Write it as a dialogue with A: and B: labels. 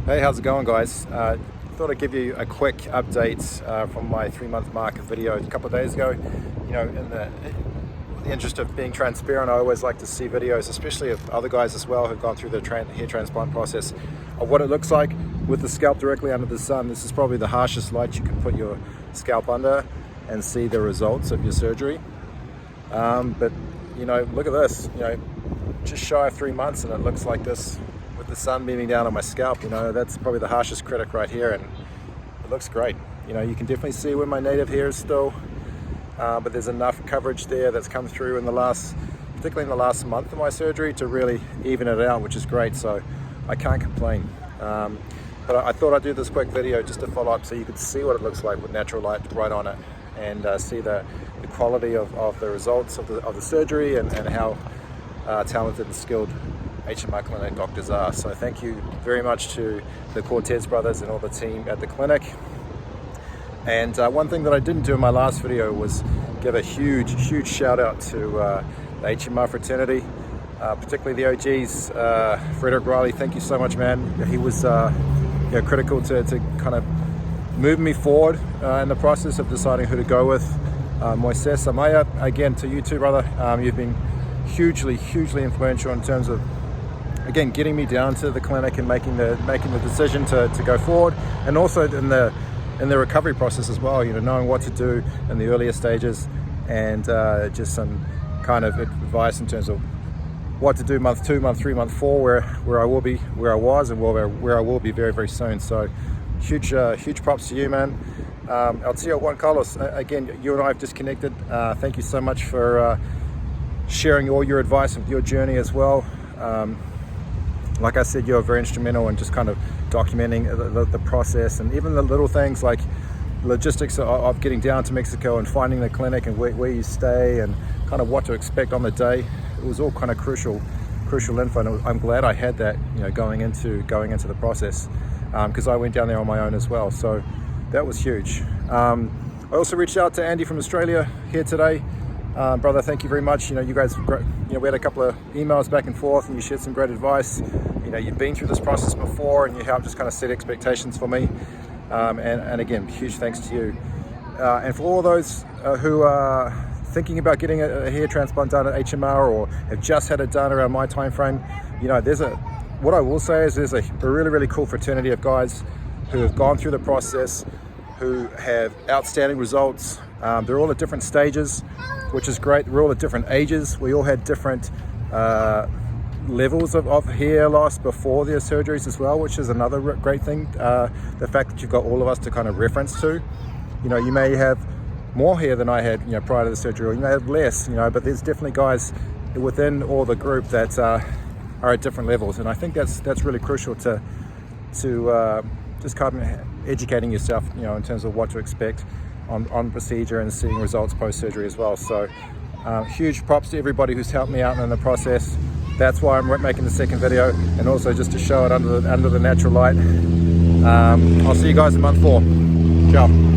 A: Hey, how's it going, guys? Thought I'd give you a quick update from my 3-month mark video a couple of days ago. You know, in the interest of being transparent, I always like to see videos, especially of other guys as well who've gone through the hair transplant process, of what it looks like with the scalp directly under the sun. This is probably the harshest light you can put your scalp under and see the results of your surgery. But you know, look at this, you know, just shy of 3 months and it looks like this with the sun beaming down on my scalp. You know, that's probably the harshest critic right here, and it looks great. You know, you can definitely see where my native hair is still, but there's enough coverage there that's come through in the last, particularly in the last month of my surgery, to really even it out, which is great. So I can't complain. But I thought I'd do this quick video just to follow up so you could see what it looks like with natural light right on it, and see the quality of the results of the surgery, and how talented and skilled HMR clinic doctors are. So thank you very much to the Cortez brothers and all the team at the clinic. And one thing that I didn't do in my last video was give a huge shout out to the HMR fraternity, particularly the OGs. Fredrick Reilly, thank you so much, man. He was critical to kind of move me forward in the process of deciding who to go with. Moises Amaya, again, to you too, brother. You've been hugely influential in terms of, again, getting me down to the clinic and making the decision to go forward, and also in the recovery process as well. You know, knowing what to do in the earlier stages, and just some kind of advice in terms of what to do month 2, month 3, month 4, where I will be, where I was, and where I will be very soon. So huge props to you, man. Tio Juan Carlos, again, you and I have just connected. Thank you so much for sharing all your advice of your journey as well. Like I said, you're very instrumental in just kind of documenting the process, and even the little things like logistics of getting down to Mexico and finding the clinic and where you stay and kind of what to expect on the day. It was all kind of crucial info, and I'm glad I had that, you know, going into the process, because I went down there on my own as well. So that was huge. I also reached out to Andy from Australia here today. Brother, thank you very much. You know, you guys, you know, we had a couple of emails back and forth, and you shared some great advice. You know, you've been through this process before, and you helped just kind of set expectations for me. And again, huge thanks to you. And for all those who are thinking about getting a hair transplant done at HMR, or have just had it done around my time frame, you know, what I will say is there's a really cool fraternity of guys who have gone through the process, who have outstanding results. They're all at different stages, which is great. We're all at different ages. We all had different levels of hair loss before their surgeries as well, which is another great thing. The fact that you've got all of us to kind of reference to. You know, you may have more hair than I had, you know, prior to the surgery, or you may have less, you know, but there's definitely guys within all the group that are at different levels, and I think that's really crucial to just kind of educating yourself, you know, in terms of what to expect on procedure and seeing results post-surgery as well. So huge props to everybody who's helped me out in the process. That's why I'm making the second video, and also just to show it under the natural light. I'll see you guys in month 4. Ciao.